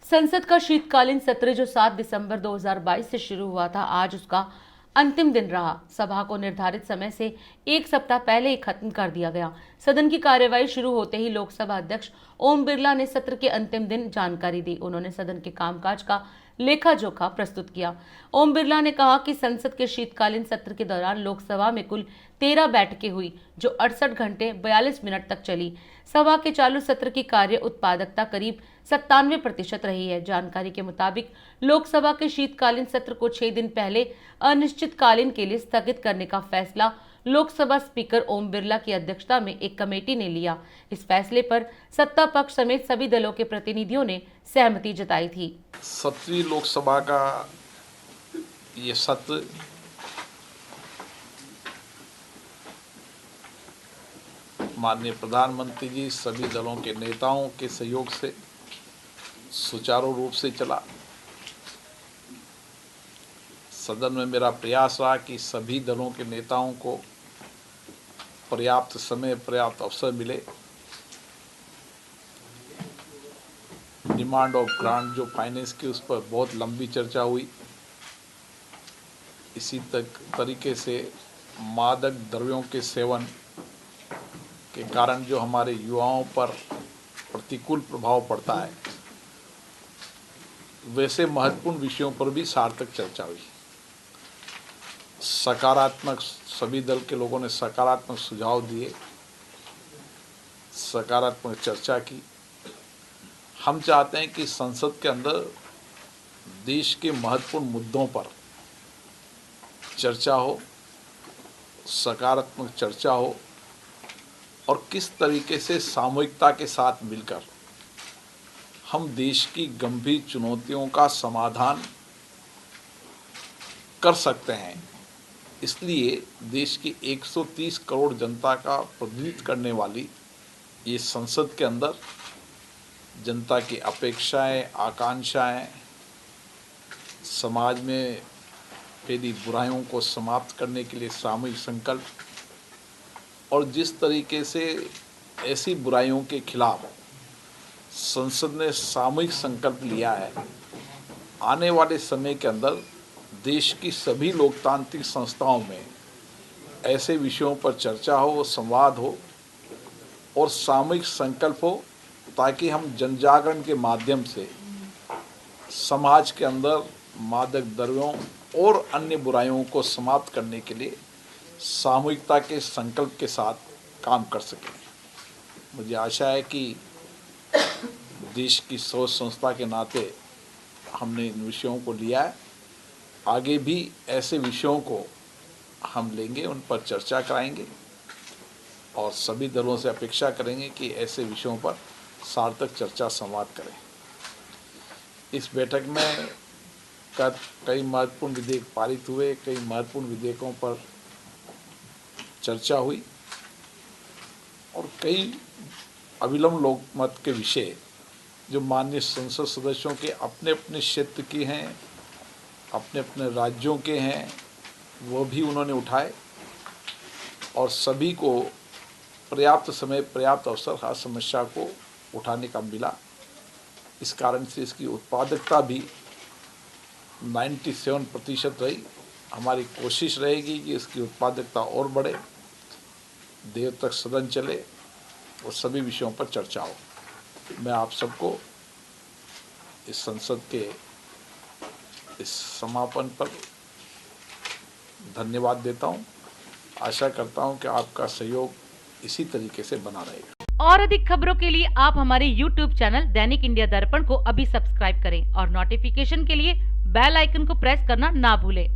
संसद का शीतकालीन सत्र जो 7 दिसंबर 2022 से शुरू हुआ था, आज उसका अंतिम दिन रहा। सभा को निर्धारित समय से एक सप्ताह पहले ही खत्म कर दिया गया। सदन की कार्यवाही शुरू होते ही लोकसभा अध्यक्ष ओम बिरला ने सत्र के अंतिम दिन जानकारी दी। उन्होंने सदन के कामकाज का लेखा जोखा प्रस्तुत किया। ओम बिरला ने कहा कि संसद के शीतकालीन सत्र के दौरान लोकसभा में कुल 13 बैठकें हुई, जो 68 घंटे 42 मिनट तक चली। सभा के चालू सत्र की कार्य उत्पादकता करीब 97% रही है। जानकारी के मुताबिक लोकसभा के शीतकालीन सत्र को 6 दिन पहले अनिश्चितकालीन के लिए स्थगित करने का फैसला लोकसभा स्पीकर ओम बिरला की अध्यक्षता में एक कमेटी ने लिया। इस फैसले पर सत्ता पक्ष समेत सभी दलों के प्रतिनिधियों ने सहमति जताई थी। 17वीं लोकसभा का ये सत्र माननीय प्रधानमंत्री जी सभी दलों के नेताओं के सहयोग से सुचारू रूप से चला। सदन में मेरा प्रयास रहा कि सभी दलों के नेताओं को पर्याप्त समय, पर्याप्त अवसर मिले। डिमांड ऑफ ग्रांट जो फाइनेंस की, उस पर बहुत लंबी चर्चा हुई। इसी तरीके से मादक द्रव्यों के सेवन के कारण जो हमारे युवाओं पर प्रतिकूल प्रभाव पड़ता है, वैसे महत्वपूर्ण विषयों पर भी सार्थक चर्चा हुई। सकारात्मक, सभी दल के लोगों ने सकारात्मक सुझाव दिए, सकारात्मक चर्चा की। हम चाहते हैं कि संसद के अंदर देश के महत्वपूर्ण मुद्दों पर चर्चा हो, सकारात्मक चर्चा हो और किस तरीके से सामूहिकता के साथ मिलकर हम देश की गंभीर चुनौतियों का समाधान कर सकते हैं। इसलिए देश की 130 करोड़ जनता का प्रतिनिधित्व करने वाली ये संसद के अंदर जनता की अपेक्षाएं, आकांक्षाएं, समाज में फैली बुराइयों को समाप्त करने के लिए सामूहिक संकल्प और जिस तरीके से ऐसी बुराइयों के खिलाफ संसद ने सामूहिक संकल्प लिया है, आने वाले समय के अंदर देश की सभी लोकतांत्रिक संस्थाओं में ऐसे विषयों पर चर्चा हो, संवाद हो और सामूहिक संकल्प हो, ताकि हम जनजागरण के माध्यम से समाज के अंदर मादक द्रव्यों और अन्य बुराइयों को समाप्त करने के लिए सामूहिकता के संकल्प के साथ काम कर सकें। मुझे आशा है कि देश की सोच संस्था के नाते हमने इन विषयों को लिया है। आगे भी ऐसे विषयों को हम लेंगे, उन पर चर्चा कराएंगे और सभी दलों से अपेक्षा करेंगे कि ऐसे विषयों पर सार्थक चर्चा संवाद करें। इस बैठक में कई महत्वपूर्ण विधेयक पारित हुए, कई महत्वपूर्ण विधेयकों पर चर्चा हुई और कई अविलंब लोकमत के विषय जो माननीय संसद सदस्यों के अपने अपने क्षेत्र के हैं, अपने अपने राज्यों के हैं, वो भी उन्होंने उठाए और सभी को पर्याप्त समय, पर्याप्त अवसर हर समस्या को उठाने का मिला। इस कारण से इसकी उत्पादकता भी 97% रही। हमारी कोशिश रहेगी कि इसकी उत्पादकता और बढ़े, देर तक सदन चले और सभी विषयों पर चर्चा हो। मैं आप सबको इस संसद के इस समापन पर धन्यवाद देता हूं। आशा करता हूं कि आपका सहयोग इसी तरीके से बना रहेगा। और अधिक खबरों के लिए आप हमारे YouTube चैनल दैनिक इंडिया दर्पण को अभी सब्सक्राइब करें और नोटिफिकेशन के लिए बेल आइकन को प्रेस करना ना भूलें।